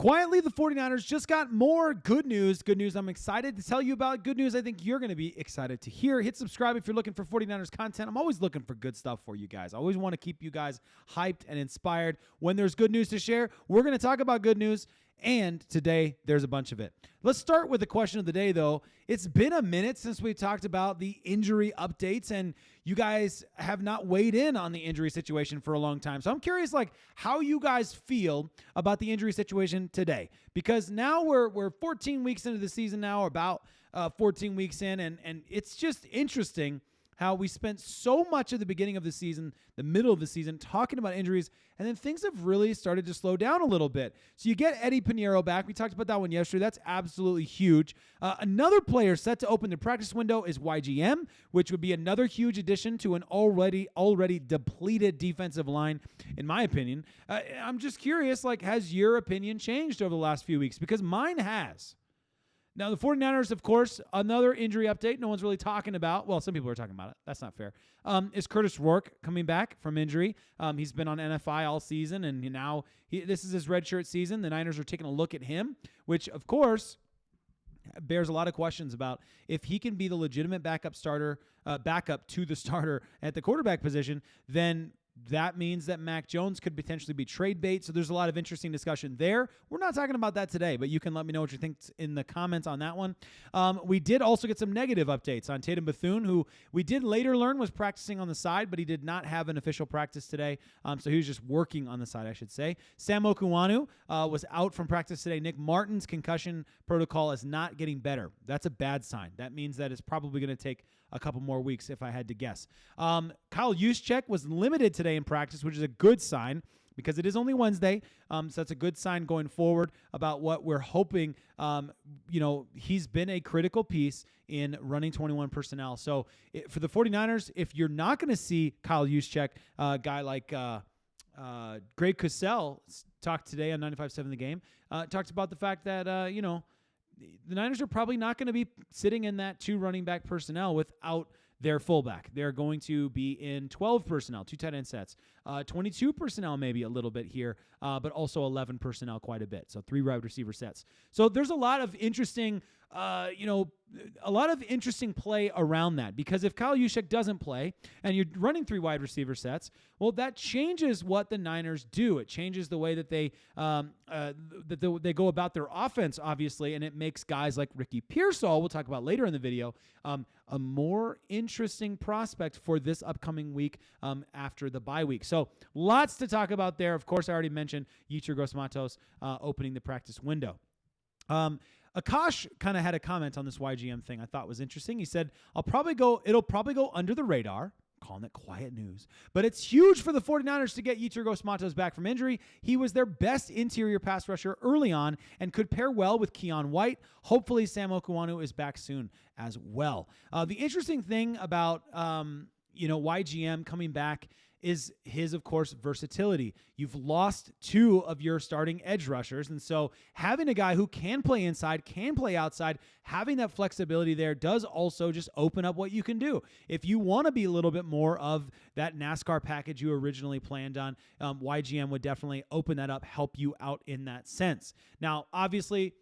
Quietly, the 49ers just got more good news. Good news I'm excited to tell you about. Good news I think you're going to be excited to hear. Hit subscribe if you're looking for 49ers content. I'm always looking for good stuff for you guys. I always want to keep you guys hyped and inspired. When there's good news to share, we're going to talk about good news. And today, there's a bunch of it. Let's start with the question of the day, though. It's been a minute since we talked about the injury updates, and you guys have not weighed in on the injury situation for a long time. So I'm curious, how you guys feel about the injury situation today. Because now we're 14 weeks into the season now, or about 14 weeks in, and it's just interesting how we spent so much of the beginning of the season, the middle of the season, talking about injuries, and then things have really started to slow down a little bit. So you get Eddie Pinheiro back. We talked about that one yesterday. That's absolutely huge. Another player set to open the practice window is YGM, which would be another huge addition to an already depleted defensive line, in my opinion. I'm just curious, has your opinion changed over the last few weeks? Because mine has. Now, the 49ers, of course, another injury update no one's really talking about. Well, some people are talking about it. That's not fair. Is Curtis Rourke coming back from injury? He's been on NFI all season, and now this is his redshirt season. The Niners are taking a look at him, which, of course, bears a lot of questions about if he can be the legitimate backup to the starter at the quarterback position. Then that means that Mac Jones could potentially be trade bait. So there's a lot of interesting discussion there. We're not talking about that today, but you can let me know what you think in the comments on that one. We did also get some negative updates on Tatum Bethune, who we did later learn was practicing on the side, but he did not have an official practice today. So he was just working on the side, I should say. Sam Okuanu was out from practice today. Nick Martin's concussion protocol is not getting better. That's a bad sign. That means that it's probably going to take a couple more weeks, if I had to guess. Kyle Juszczyk was limited today in practice, which is a good sign because it is only Wednesday. So that's a good sign going forward about what we're hoping. He's been a critical piece in running 21 personnel. So for the 49ers, if you're not going to see Kyle Juszczyk, a guy like Greg Cosell talked today on 95.7 The Game, talked about the fact that, the Niners are probably not going to be sitting in that 2 running back personnel without their fullback. They're going to be in 12 personnel, 2 tight end sets, 22 personnel maybe a little bit here, but also 11 personnel quite a bit. So 3 wide receiver sets. So there's a lot of interesting, play around that, because if Kyle Juszczyk doesn't play and you're running 3 wide receiver sets, well, that changes what the Niners do. It changes the way that they they go about their offense, obviously, and it makes guys like Ricky Pearsall, we'll talk about later in the video, a more interesting prospect for this upcoming week after the bye week. So lots to talk about there. Of course, I already mentioned Yetur Gross-Matos opening the practice window. Akash kind of had a comment on this YGM thing I thought was interesting. He said, it'll probably go under the radar, calling it quiet news, but it's huge for the 49ers to get Yetur Gross-Matos back from injury. He was their best interior pass rusher early on and could pair well with Keon White. Hopefully Sam Okuanu is back soon as well. The interesting thing about YGM coming back is his, of course, versatility. You've lost 2 of your starting edge rushers, and so having a guy who can play inside, can play outside, having that flexibility there does also just open up what you can do. If you want to be a little bit more of that NASCAR package you originally planned on, YGM would definitely open that up, help you out in that sense. Now, obviously,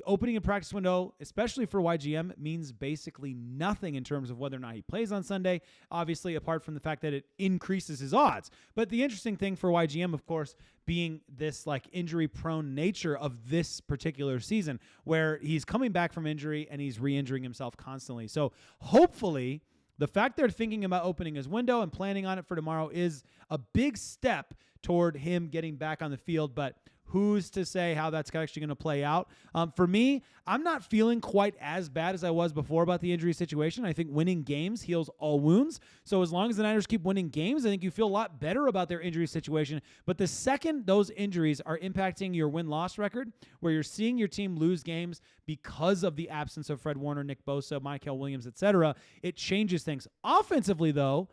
opening a practice window, especially for YGM, means basically nothing in terms of whether or not he plays on Sunday, obviously, apart from the fact that it increases his odds. But the interesting thing for YGM, of course, being this injury-prone nature of this particular season, where he's coming back from injury and he's re-injuring himself constantly. So hopefully, the fact they're thinking about opening his window and planning on it for tomorrow is a big step toward him getting back on the field, but who's to say how that's actually going to play out? For me, I'm not feeling quite as bad as I was before about the injury situation. I think winning games heals all wounds. So as long as the Niners keep winning games, I think you feel a lot better about their injury situation. But the second those injuries are impacting your win-loss record, where you're seeing your team lose games because of the absence of Fred Warner, Nick Bosa, Michael Williams, etc., it changes things. Offensively, though,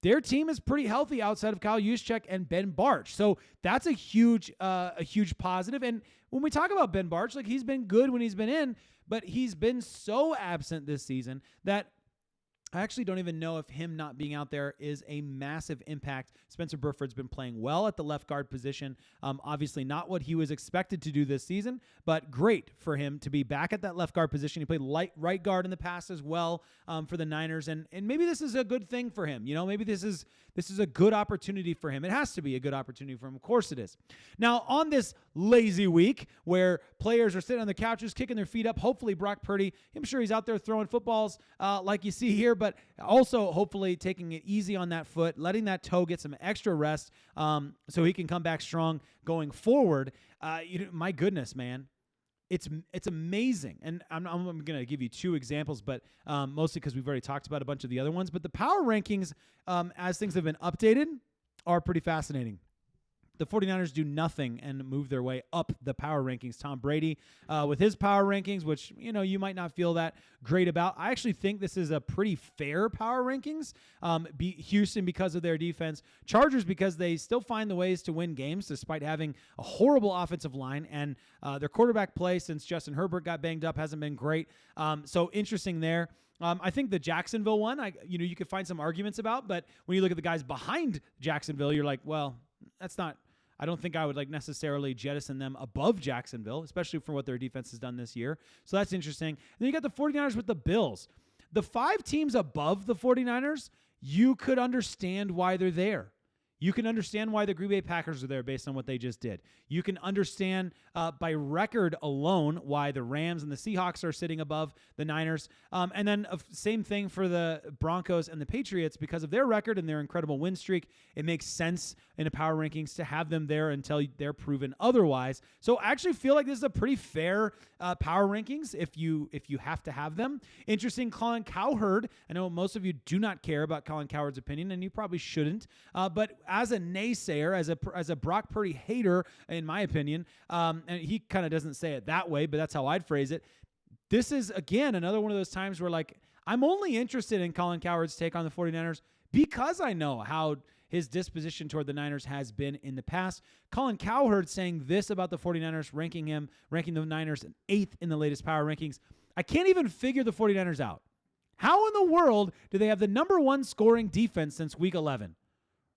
their team is pretty healthy outside of Kyle Juszczyk and Ben Barch. So that's a huge positive. And when we talk about Ben Barch, he's been good when he's been in, but he's been so absent this season that I actually don't even know if him not being out there is a massive impact. Spencer Burford's been playing well at the left guard position. Obviously not what he was expected to do this season, but great for him to be back at that left guard position. He played right guard in the past as well for the Niners, and maybe this is a good thing for him. Maybe this is a good opportunity for him. It has to be a good opportunity for him. Of course it is. Now, on this lazy week where players are sitting on the couches, kicking their feet up, hopefully Brock Purdy, I'm sure he's out there throwing footballs like you see here, but also hopefully taking it easy on that foot, letting that toe get some extra rest so he can come back strong going forward. My goodness, man. It's amazing. And I'm going to give you two examples, but mostly because we've already talked about a bunch of the other ones. But the power rankings, as things have been updated, are pretty fascinating. The 49ers do nothing and move their way up the power rankings. Tom Brady with his power rankings, which, you might not feel that great about. I actually think this is a pretty fair power rankings. Houston because of their defense. Chargers because they still find the ways to win games despite having a horrible offensive line. And their quarterback play since Justin Herbert got banged up hasn't been great. So interesting there. I think the Jacksonville one, you could find some arguments about. But when you look at the guys behind Jacksonville, you're like, well, that's not... I don't think I would necessarily jettison them above Jacksonville, especially for what their defense has done this year. So that's interesting. And then you got the 49ers with the Bills. The 5 teams above the 49ers, you could understand why they're there. You can understand why the Green Bay Packers are there based on what they just did. You can understand by record alone why the Rams and the Seahawks are sitting above the Niners. And then same thing for the Broncos and the Patriots because of their record and their incredible win streak. It makes sense in the power rankings to have them there until they're proven otherwise. So I actually feel like this is a pretty fair power rankings if you have to have them. Interesting, Colin Cowherd. I know most of you do not care about Colin Cowherd's opinion, and you probably shouldn't. But as a naysayer, as a Brock Purdy hater, in my opinion, and he kind of doesn't say it that way, but that's how I'd phrase it. This is, again, another one of those times where, I'm only interested in Colin Cowherd's take on the 49ers because I know how his disposition toward the Niners has been in the past. Colin Cowherd saying this about the 49ers, ranking the Niners 8th in the latest power rankings. I can't even figure the 49ers out. How in the world do they have the number 1 scoring defense since week 11?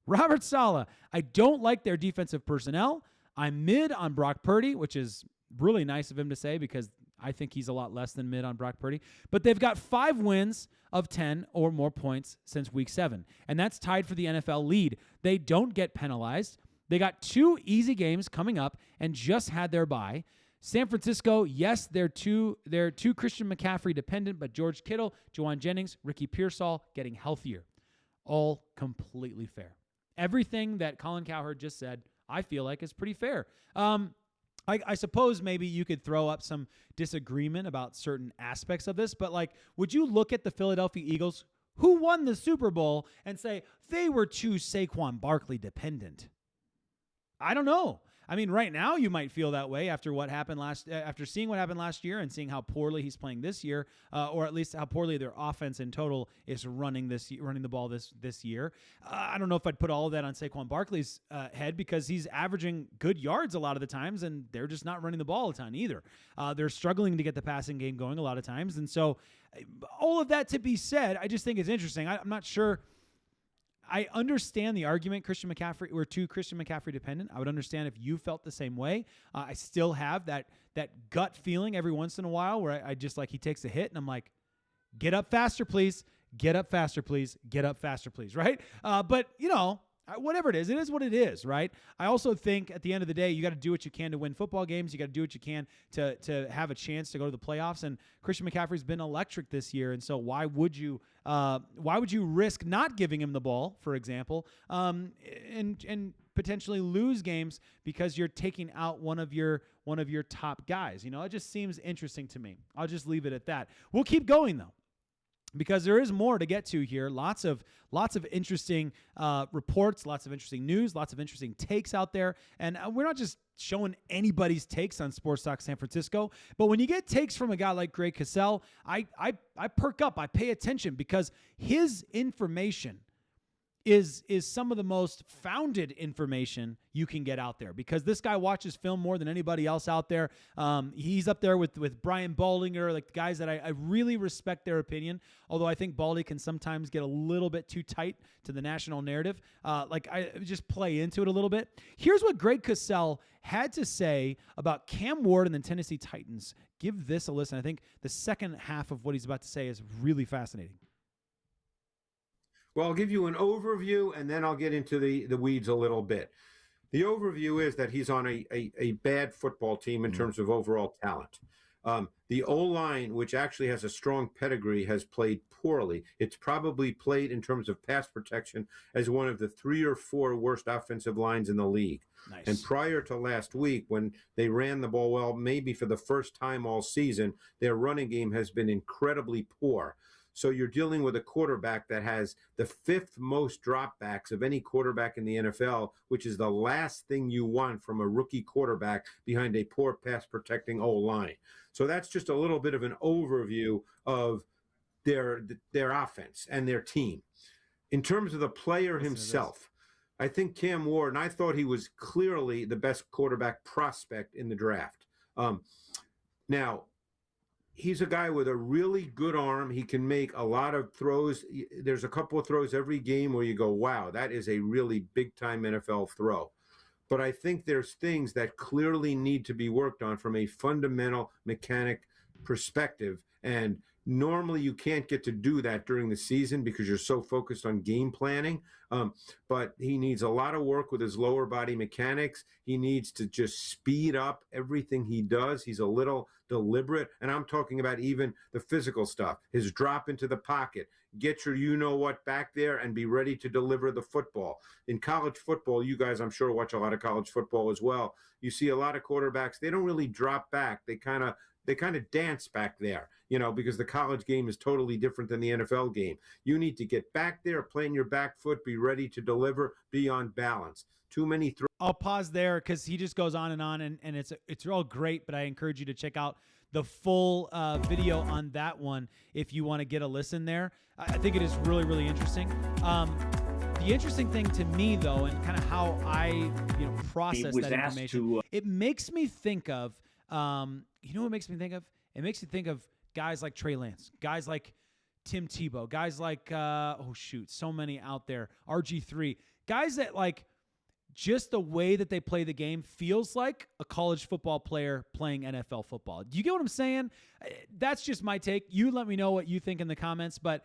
Robert Saleh, I don't like their defensive personnel. I'm mid on Brock Purdy, which is really nice of him to say because I think he's a lot less than mid on Brock Purdy. But they've got 5 wins of 10 or more points since week 7, and that's tied for the NFL lead. They don't get penalized. They got 2 easy games coming up and just had their bye. San Francisco, yes, they're too Christian McCaffrey dependent, but George Kittle, Juwan Jennings, Ricky Pearsall getting healthier. All completely fair. Everything that Colin Cowherd just said, I feel like is pretty fair. I suppose maybe you could throw up some disagreement about certain aspects of this, but would you look at the Philadelphia Eagles, who won the Super Bowl, and say they were too Saquon Barkley dependent? I don't know. I mean, right now you might feel that way after seeing what happened last year and seeing how poorly he's playing this year, or at least how poorly their offense in total is running the ball this year. I don't know if I'd put all of that on Saquon Barkley's head because he's averaging good yards a lot of the times, and they're just not running the ball a ton either. They're struggling to get the passing game going a lot of times, and so all of that to be said, I just think it's interesting. I'm not sure. I understand the argument Christian McCaffrey, we're too Christian McCaffrey dependent. I would understand if you felt the same way. I still have that gut feeling every once in a while where I just he takes a hit and I'm like, get up faster, please. Get up faster, please. Get up faster, please. Right? But whatever it is what it is, right? I also think at the end of the day, you got to do what you can to win football games. You got to do what you can to have a chance to go to the playoffs. And Christian McCaffrey's been electric this year, and so why would you risk not giving him the ball, for example, and potentially lose games because you're taking out one of your top guys? It just seems interesting to me. I'll just leave it at that. We'll keep going though, because there is more to get to here. Lots of interesting reports, lots of interesting news, lots of interesting takes out there. And we're not just showing anybody's takes on Sports Talk San Francisco, but when you get takes from a guy like Greg Cosell, I perk up, I pay attention because his information is some of the most founded information you can get out there, because this guy watches film more than anybody else out there. He's up there with Brian Baldinger, like the guys that I really respect their opinion, although I think Baldy can sometimes get a little bit too tight to the national narrative. Like I just play into it a little bit. Here's what Greg Cosell had to say about Cam Ward and the Tennessee Titans. Give this a listen. I think the second half of what he's about to say is really fascinating. Well, I'll give you an overview, and then I'll get into the weeds a little bit. The overview is that he's on a bad football team in terms of overall talent. The O-line, which actually has a strong pedigree, has played poorly. It's probably played in terms of pass protection as one of the 3 or 4 worst offensive lines in the league. Nice. And prior to last week, when they ran the ball well, maybe for the first time all season, their running game has been incredibly poor. So you're dealing with a quarterback that has the 5th most dropbacks of any quarterback in the NFL, which is the last thing you want from a rookie quarterback behind a poor pass protecting O-line. So that's just a little bit of an overview of their offense and their team. In terms of the player himself, I think Cam Ward, and I thought he was clearly the best quarterback prospect in the draft. Now, he's a guy with a really good arm. He can make a lot of throws. There's a couple of throws every game where you go, wow, that is a really big-time NFL throw. But I think there's things that clearly need to be worked on from a fundamental mechanic perspective. And normally you can't get to do that during the season because you're so focused on game planning. But he needs a lot of work with his lower body mechanics. He needs to just speed up everything he does. He's a little deliberate. And I'm talking about even the physical stuff, his drop into the pocket, get your you-know-what back there and be ready to deliver the football. In college football, you guys, I'm sure, watch a lot of college football as well. You see a lot of quarterbacks, they don't really drop back. They kind of dance back there, because the college game is totally different than the NFL game. You need to get back there, play in your back foot, be ready to deliver, be on balance. Too many throws. I'll pause there because he just goes on, and it's all great, but I encourage you to check out the full video on that one if you want to get a listen there. I think it is really, really interesting. The interesting thing to me, though, and kind of how I process that information, it makes me think of, you know what it makes me think of? It makes me think of guys like Trey Lance, guys like Tim Tebow, guys like, so many out there, RG3, guys that just the way that they play the game feels like a college football player playing NFL football. Do you get what I'm saying? That's just my take. You let me know what you think in the comments. But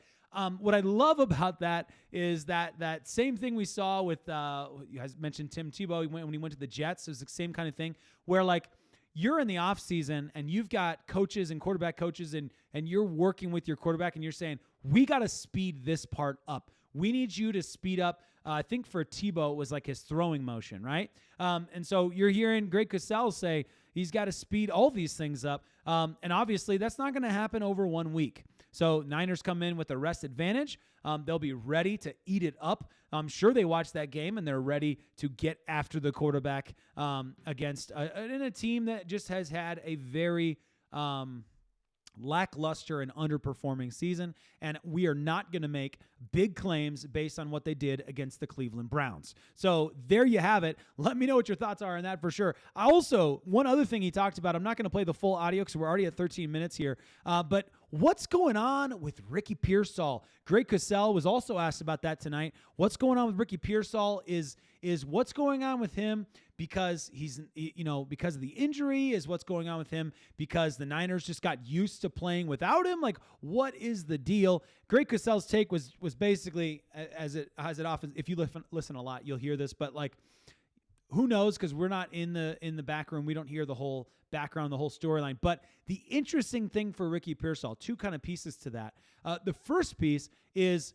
what I love about that is that same thing we saw with, you guys mentioned Tim Tebow when he went to the Jets. It was the same kind of thing where you're in the off season and you've got coaches and quarterback coaches and you're working with your quarterback and you're saying, we got to speed this part up. We need you to speed up. I think for Tebow, it was his throwing motion, right? And so you're hearing Greg Cosell say he's got to speed all these things up. And obviously, that's not going to happen over 1 week. So Niners come in with a rest advantage. They'll be ready to eat it up. I'm sure they watched that game, and they're ready to get after the quarterback against a team that just has had a very lackluster and underperforming season, and we are not going to make big claims based on what they did against the Cleveland Browns. So there you have it. Let me know what your thoughts are on that for sure. Also, one other thing he talked about, I'm not going to play the full audio because we're already at 13 minutes here, but what's going on with Ricky Pearsall? Greg Cosell was also asked about that tonight. What's going on with Ricky Pearsall is what's going on with him because he's, because of the injury, is what's going on with him because the Niners just got used to playing without him. What is the deal? Greg Cosell's take was basically, as it often, if you listen a lot, you'll hear this, but who knows? Because we're not in the back room. We don't hear the whole background, the whole storyline. But the interesting thing for Ricky Pearsall, two kind of pieces to that. The first piece is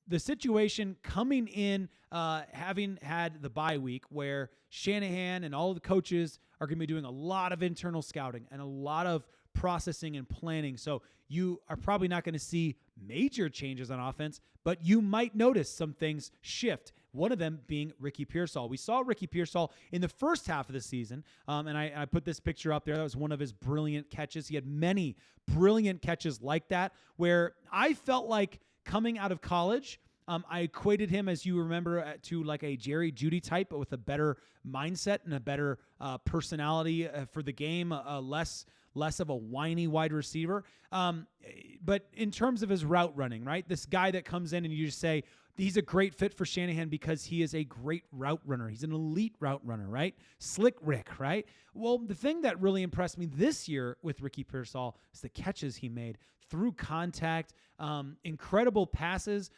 the situation coming in, having had the bye week where Shanahan and all the coaches are going to be doing a lot of internal scouting and a lot of processing and planning. So you are probably not going to see major changes on offense, but you might notice some things shift. One of them being Ricky Pearsall. We saw Ricky Pearsall in the first half of the season, and I put this picture up there. That was one of his brilliant catches. He had many brilliant catches like that where I felt like coming out of college, I equated him, as you remember, to like a Jerry Jeudy type, but with a better mindset and a better personality for the game, less of a whiny wide receiver. But in terms of his route running, right? This guy that comes in and you just say, he's a great fit for Shanahan because he is a great route runner. He's an elite route runner, right? Slick Rick, right? Well, the thing that really impressed me this year with Ricky Pearsall is the catches he made through contact, incredible passes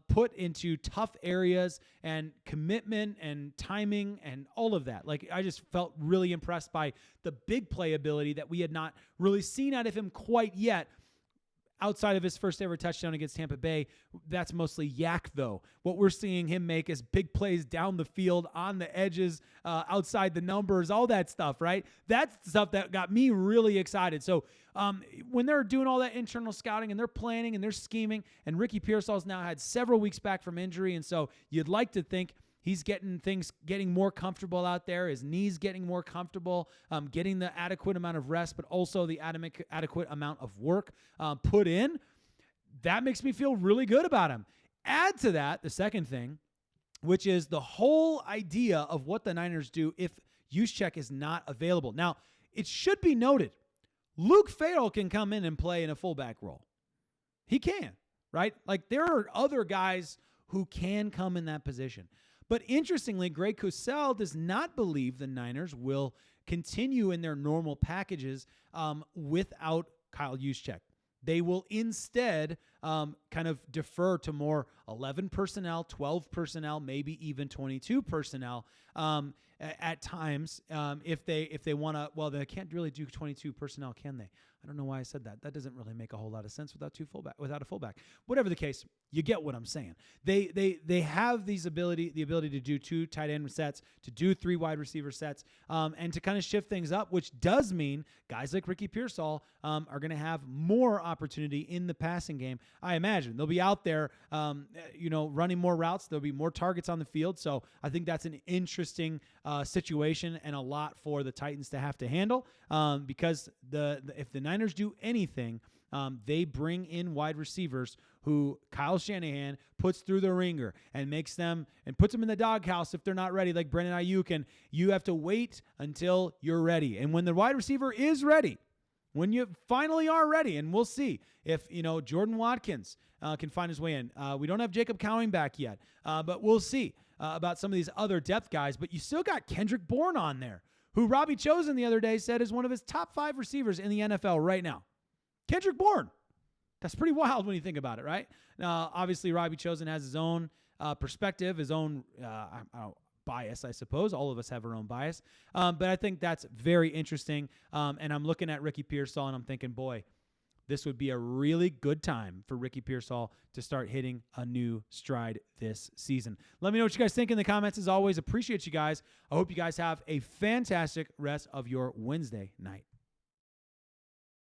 put into tough areas, and commitment and timing and all of that. Like, I just felt really impressed by the big play ability that we had not really seen out of him quite yet. Outside of his first ever touchdown against Tampa Bay, that's mostly yak, though. What we're seeing him make is big plays down the field, on the edges, outside the numbers, all that stuff, right? That's stuff that got me really excited. So when they're doing all that internal scouting and they're planning and they're scheming, and Ricky Pearsall's now had several weeks back from injury, and so you'd like to think he's getting more comfortable out there. His knees getting more comfortable, getting the adequate amount of rest, but also the adequate amount of work put in. That makes me feel really good about him. Add to that the second thing, which is the whole idea of what the Niners do if Juszczyk is not available. Now, it should be noted, Luke Farrell can come in and play in a fullback role. He can, right? Like, there are other guys who can come in that position. But interestingly, Greg Cosell does not believe the Niners will continue in their normal packages without Kyle Juszczyk. They will instead kind of defer to more 11 personnel, 12 personnel, maybe even 22 personnel at times if they want to. Well, they can't really do 22 personnel, can they? I don't know why I said that. That doesn't really make a whole lot of sense without a fullback. Whatever the case, you get what I'm saying. They have the ability to do 2 tight end sets, to do 3 wide receiver sets, and to kind of shift things up, which does mean guys like Ricky Pearsall are going to have more opportunity in the passing game. I imagine they'll be out there, running more routes. There'll be more targets on the field. So I think that's an interesting situation and a lot for the Titans to have to handle because if the Niners do anything, they bring in wide receivers who Kyle Shanahan puts through the ringer and puts them in the doghouse if they're not ready, like Brandon Aiyuk, and you have to wait until you're ready. And when the wide receiver is ready, when you finally are ready, and we'll see if Jordan Watkins can find his way in. We don't have Jacob Cowing back yet, but we'll see about some of these other depth guys. But you still got Kendrick Bourne on there, who Robbie Chosen the other day said is one of his top 5 receivers in the NFL right now. Kendrick Bourne. That's pretty wild when you think about it, right? Now, obviously, Robbie Chosen has his own perspective, his own bias, I suppose. All of us have our own bias. But I think that's very interesting. And I'm looking at Ricky Pearsall, and I'm thinking, boy, this would be a really good time for Ricky Pearsall to start hitting a new stride this season. Let me know what you guys think in the comments. As always, appreciate you guys. I hope you guys have a fantastic rest of your Wednesday night.